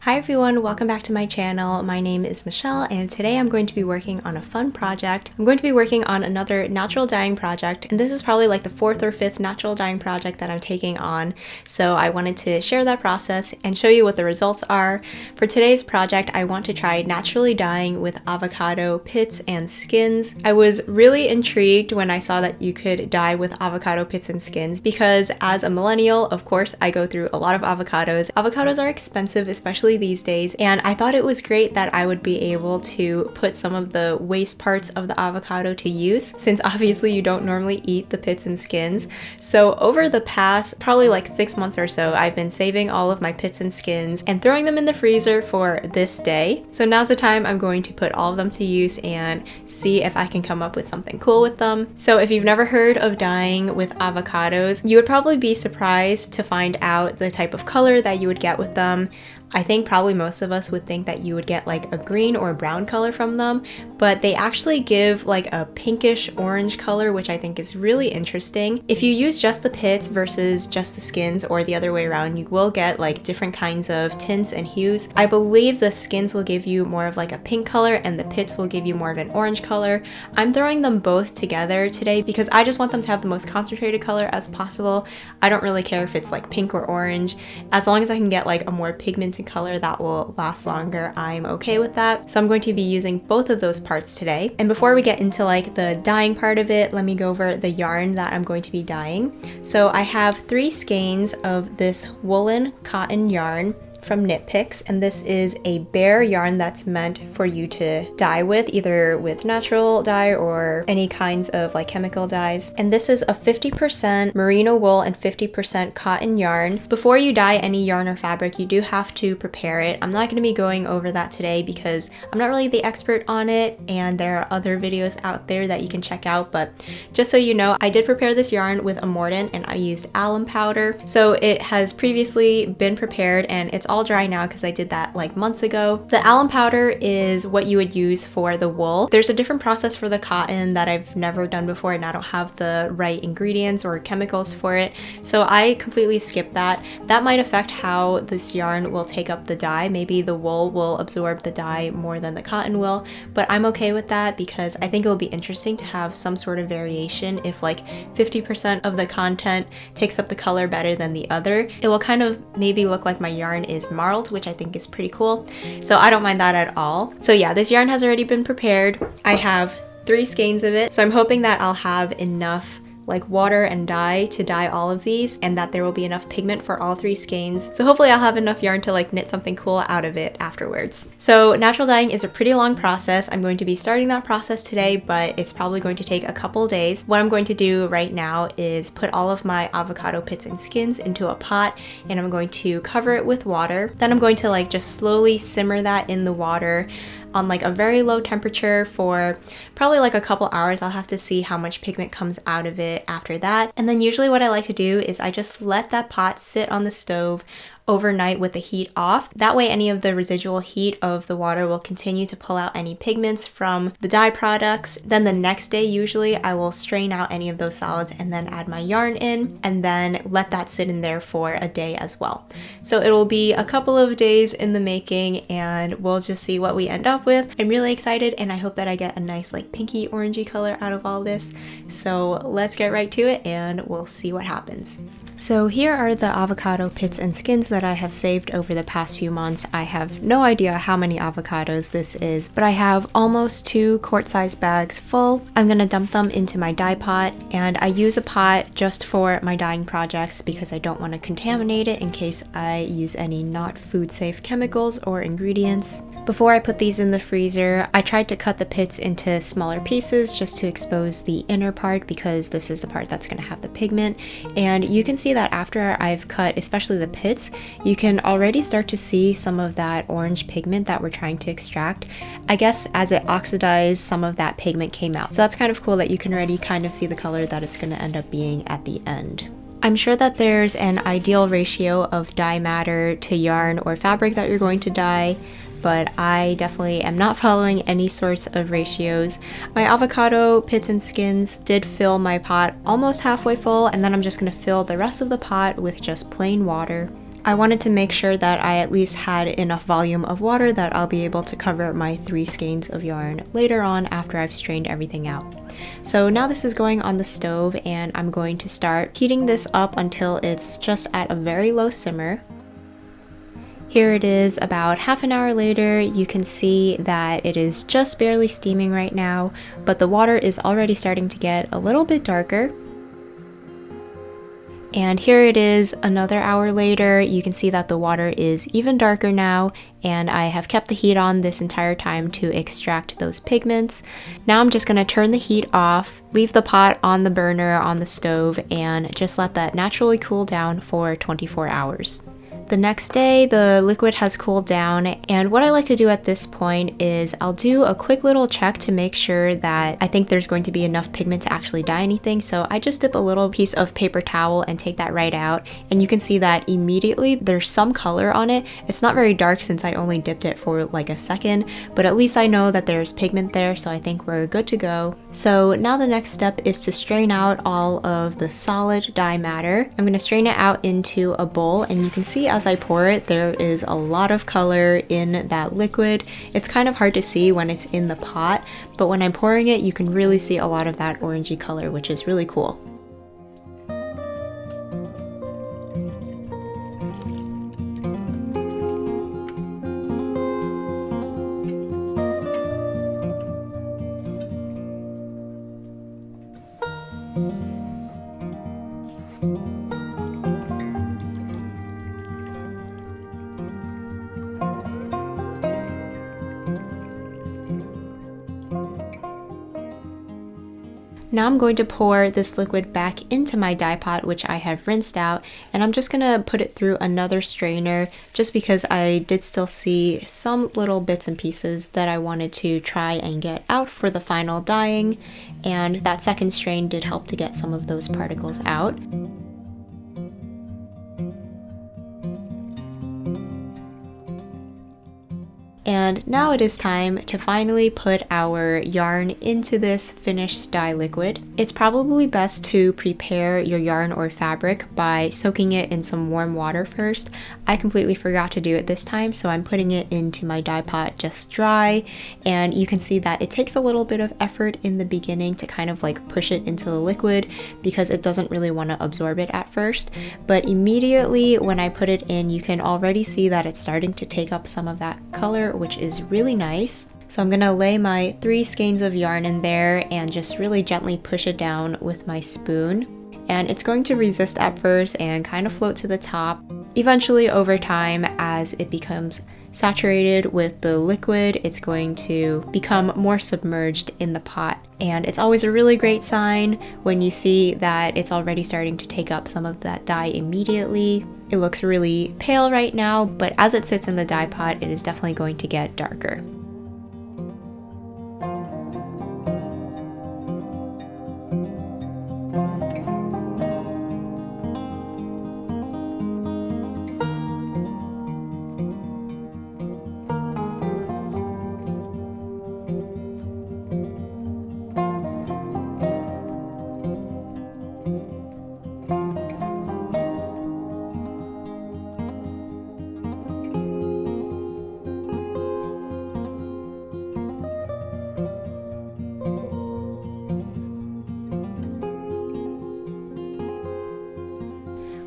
Hi everyone, welcome back to my channel. My name is Michelle and today I'm going to be working on a fun project. I'm going to be working on another natural dyeing project, and this is probably like the fourth or fifth natural dyeing project that I'm taking on. So I wanted to share that process and show you what the results are. For today's project, I want to try naturally dyeing with avocado pits and skins. I was really intrigued when I saw that you could dye with avocado pits and skins because as a millennial, of course, I go through a lot of avocados. Avocados are expensive, especially these days, and I thought it was great that I would be able to put some of the waste parts of the avocado to use, since obviously you don't normally eat the pits and skins. So over the past probably like 6 months or so, I've been saving all of my pits and skins and throwing them in the freezer for this day. So now's the time I'm going to put all of them to use and see if I can come up with something cool with them. So if you've never heard of dyeing with avocados, you would probably be surprised to find out the type of color that you would get with them. I think probably most of us would think that you would get like a green or brown color from them, but they actually give like a pinkish orange color, which I think is really interesting. If you use just the pits versus just the skins, or the other way around, you will get like different kinds of tints and hues. I believe the skins will give you more of like a pink color and the pits will give you more of an orange color. I'm throwing them both together today because I just want them to have the most concentrated color as possible. I don't really care if it's like pink or orange. As long as I can get like a more pigmented color that will last longer, I'm okay with that. So I'm going to be using both of those parts today. And before we get into like the dyeing part of it, let me go over the yarn that I'm going to be dyeing. So I have 3 skeins of this woolen cotton yarn from Knit Picks, and this is a bare yarn that's meant for you to dye with, either with natural dye or any kinds of like chemical dyes. And this is a 50% merino wool and 50% cotton yarn. Before you dye any yarn or fabric, you do have to prepare it. I'm not going to be going over that today because I'm not really the expert on it, and there are other videos out there that you can check out, but just so you know, I did prepare this yarn with a mordant and I used alum powder. So it has previously been prepared and it's all dry now because I did that like months ago. The alum powder is what you would use for the wool. There's a different process for the cotton that I've never done before, and I don't have the right ingredients or chemicals for it, so I completely skipped that. That might affect how this yarn will take up the dye. Maybe the wool will absorb the dye more than the cotton will, but I'm okay with that because I think it'll be interesting to have some sort of variation. If like 50% of the content takes up the color better than the other, it will kind of maybe look like my yarn is marled, which I think is pretty cool. So I don't mind that at all. So yeah, this yarn has already been prepared. I have 3 skeins of it, so I'm hoping that I'll have enough like water and dye to dye all of these, and that there will be enough pigment for all 3 skeins. So hopefully I'll have enough yarn to like knit something cool out of it afterwards. So natural dyeing is a pretty long process. I'm going to be starting that process today, but it's probably going to take a couple days. What I'm going to do right now is put all of my avocado pits and skins into a pot, and I'm going to cover it with water. Then I'm going to like just slowly simmer that in the water on like a very low temperature for probably like a couple hours. I'll have to see how much pigment comes out of it after that. And then usually what I like to do is I just let that pot sit on the stove overnight with the heat off. That way any of the residual heat of the water will continue to pull out any pigments from the dye products. Then the next day usually I will strain out any of those solids and then add my yarn in, and then let that sit in there for a day as well. So it will be a couple of days in the making and we'll just see what we end up with. I'm really excited and I hope that I get a nice like pinky orangey color out of all this. So let's get right to it and we'll see what happens. So here are the avocado pits and skins that I have saved over the past few months. I have no idea how many avocados this is, but I have almost 2 quart-sized bags full. I'm gonna dump them into my dye pot, and I use a pot just for my dyeing projects because I don't want to contaminate it in case I use any not food-safe chemicals or ingredients. Before I put these in the freezer, I tried to cut the pits into smaller pieces just to expose the inner part because this is the part that's going to have the pigment. And you can see that after I've cut especially the pits, you can already start to see some of that orange pigment that we're trying to extract. I guess as it oxidized, some of that pigment came out. So that's kind of cool that you can already kind of see the color that it's going to end up being at the end. I'm sure that there's an ideal ratio of dye matter to yarn or fabric that you're going to dye, but I definitely am not following any sorts of ratios. My avocado pits and skins did fill my pot almost halfway full, and then I'm just going to fill the rest of the pot with just plain water. I wanted to make sure that I at least had enough volume of water that I'll be able to cover my 3 skeins of yarn later on after I've strained everything out. So now this is going on the stove, and I'm going to start heating this up until it's just at a very low simmer. Here it is about half an hour later. You can see that it is just barely steaming right now, but the water is already starting to get a little bit darker. And here it is another hour later. You can see that the water is even darker now, and I have kept the heat on this entire time to extract those pigments. Now I'm just going to turn the heat off, leave the pot on the burner on the stove, and just let that naturally cool down for 24 hours. The next day, the liquid has cooled down, and what I like to do at this point is I'll do a quick little check to make sure that I think there's going to be enough pigment to actually dye anything. So I just dip a little piece of paper towel and take that right out, and you can see that immediately there's some color on it. It's not very dark since I only dipped it for like a second, but at least I know that there's pigment there, so I think we're good to go. So now the next step is to strain out all of the solid dye matter. I'm going to strain it out into a bowl, and you can see as I pour it, there is a lot of color in that liquid. It's kind of hard to see when it's in the pot, but when I'm pouring it, you can really see a lot of that orangey color, which is really cool. Now I'm going to pour this liquid back into my dye pot, which I have rinsed out, and I'm just gonna put it through another strainer just because I did still see some little bits and pieces that I wanted to try and get out for the final dyeing, and that second strain did help to get some of those particles out. And now it is time to finally put our yarn into this finished dye liquid. It's probably best to prepare your yarn or fabric by soaking it in some warm water first. I completely forgot to do it this time, so I'm putting it into my dye pot just dry, and you can see that it takes a little bit of effort in the beginning to kind of like push it into the liquid because it doesn't really want to absorb it at first, but immediately when I put it in, you can already see that it's starting to take up some of that color, which is really nice. So I'm gonna lay my 3 skeins of yarn in there and just really gently push it down with my spoon. And it's going to resist at first and kind of float to the top. Eventually, over time, as it becomes saturated with the liquid, it's going to become more submerged in the pot. And it's always a really great sign when you see that it's already starting to take up some of that dye immediately. It looks really pale right now, but as it sits in the dye pot, it is definitely going to get darker.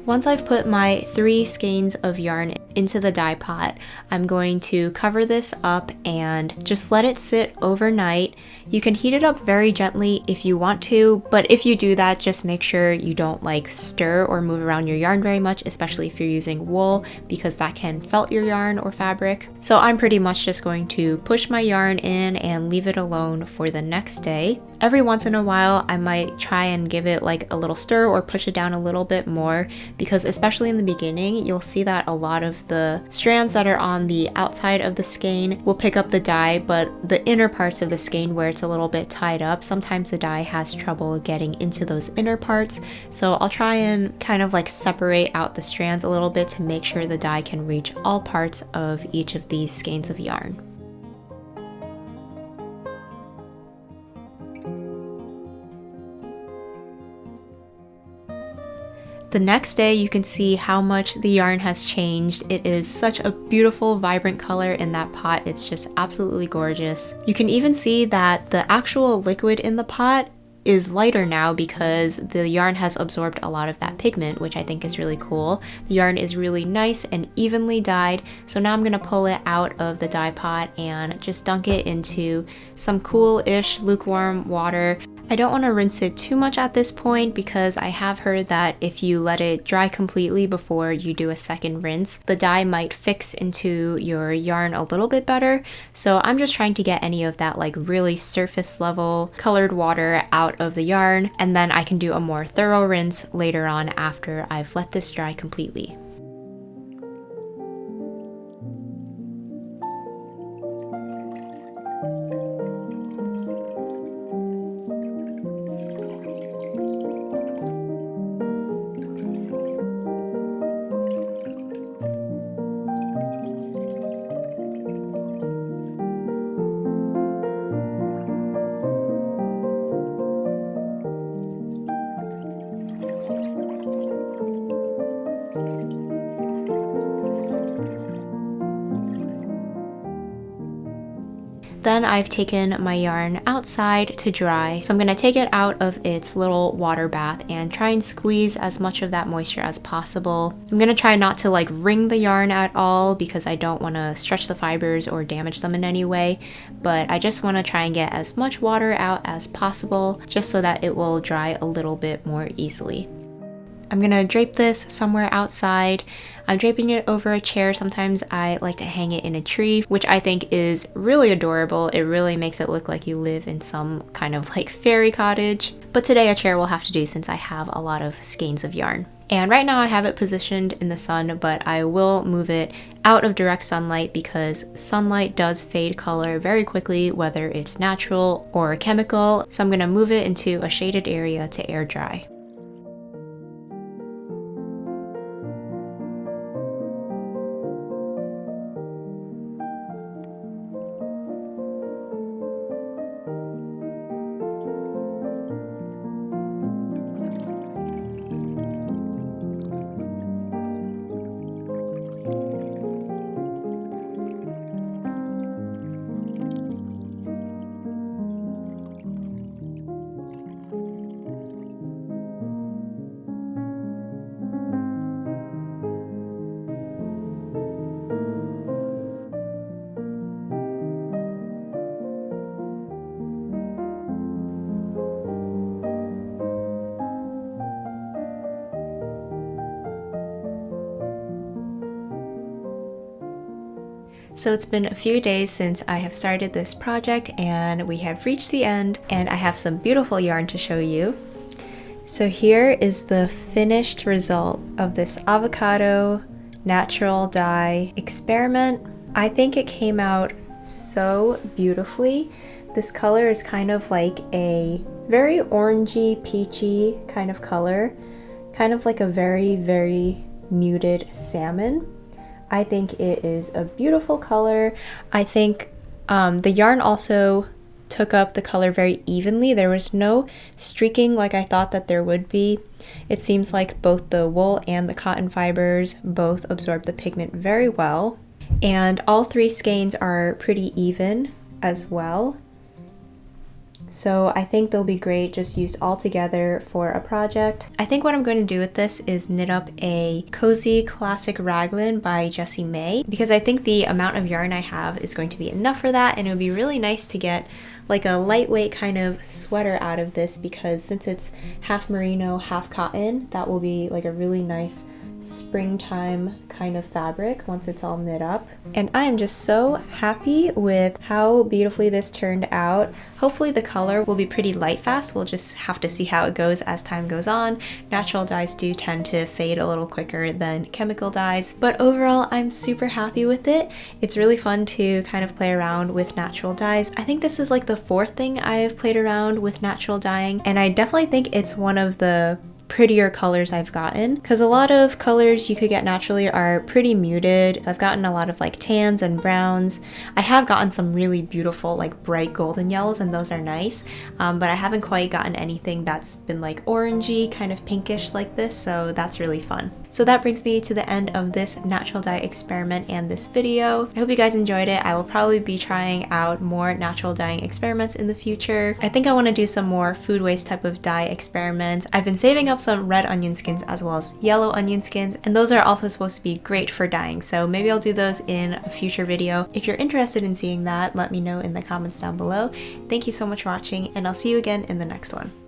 Once I've put my 3 skeins of yarn into the dye pot, I'm going to cover this up and just let it sit overnight. You can heat it up very gently if you want to, but if you do that, just make sure you don't like stir or move around your yarn very much, especially if you're using wool, because that can felt your yarn or fabric. So I'm pretty much just going to push my yarn in and leave it alone for the next day. Every once in a while, I might try and give it like a little stir or push it down a little bit more, because especially in the beginning, you'll see that a lot of the strands that are on the outside of the skein will pick up the dye, but the inner parts of the skein where it's a little bit tied up, sometimes the dye has trouble getting into those inner parts. So I'll try and kind of like separate out the strands a little bit to make sure the dye can reach all parts of each of these skeins of yarn. The next day you can see how much the yarn has changed. It is such a beautiful, vibrant color in that pot. It's just absolutely gorgeous. You can even see that the actual liquid in the pot is lighter now because the yarn has absorbed a lot of that pigment, which I think is really cool. The yarn is really nice and evenly dyed, so now I'm gonna pull it out of the dye pot and just dunk it into some cool-ish lukewarm water. I don't want to rinse it too much at this point because I have heard that if you let it dry completely before you do a second rinse, the dye might fix into your yarn a little bit better. So I'm just trying to get any of that like really surface level colored water out of the yarn, and then I can do a more thorough rinse later on after I've let this dry completely. Then I've taken my yarn outside to dry, so I'm going to take it out of its little water bath and try and squeeze as much of that moisture as possible. I'm going to try not to like wring the yarn at all because I don't want to stretch the fibers or damage them in any way, but I just want to try and get as much water out as possible just so that it will dry a little bit more easily. I'm gonna drape this somewhere outside. I'm draping it over a chair. Sometimes I like to hang it in a tree, which I think is really adorable. It really makes it look like you live in some kind of like fairy cottage. But today a chair will have to do since I have a lot of skeins of yarn. And right now I have it positioned in the sun, but I will move it out of direct sunlight because sunlight does fade color very quickly, whether it's natural or chemical. So I'm gonna move it into a shaded area to air dry. So it's been a few days since I have started this project and we have reached the end, and I have some beautiful yarn to show you. So here is the finished result of this avocado natural dye experiment. I think it came out so beautifully. This color is kind of like a very orangey, peachy kind of color, kind of like a very, very muted salmon. I think it is a beautiful color. I think the yarn also took up the color very evenly. There was no streaking like I thought that there would be. It seems like both the wool and the cotton fibers both absorb the pigment very well. And all three skeins are pretty even as well. So I think they'll be great just used all together for a project. I think what I'm going to do with this is knit up a cozy classic raglan by Jessie May, because I think the amount of yarn I have is going to be enough for that, and it would be really nice to get like a lightweight kind of sweater out of this, because since it's half merino, half cotton, that will be like a really nice springtime kind of fabric once it's all knit up. And I am just so happy with how beautifully this turned out. Hopefully the color will be pretty light fast. We'll just have to see how it goes as time goes on. Natural dyes do tend to fade a little quicker than chemical dyes, but overall I'm super happy with it. It's really fun to kind of play around with natural dyes. I think this is like the fourth thing I've played around with natural dyeing, and I definitely think it's one of the prettier colors I've gotten, because a lot of colors you could get naturally are pretty muted. So I've gotten a lot of like tans and browns. I have gotten some really beautiful like bright golden yellows, and those are nice, but I haven't quite gotten anything that's been like orangey, kind of pinkish like this, so that's really fun. So that brings me to the end of this natural dye experiment and this video. I hope you guys enjoyed it. I will probably be trying out more natural dyeing experiments in the future. I think I want to do some more food waste type of dye experiments. I've been saving up some red onion skins as well as yellow onion skins, and those are also supposed to be great for dyeing, so maybe I'll do those in a future video. If you're interested in seeing that, let me know in the comments down below. Thank you so much for watching, and I'll see you again in the next one.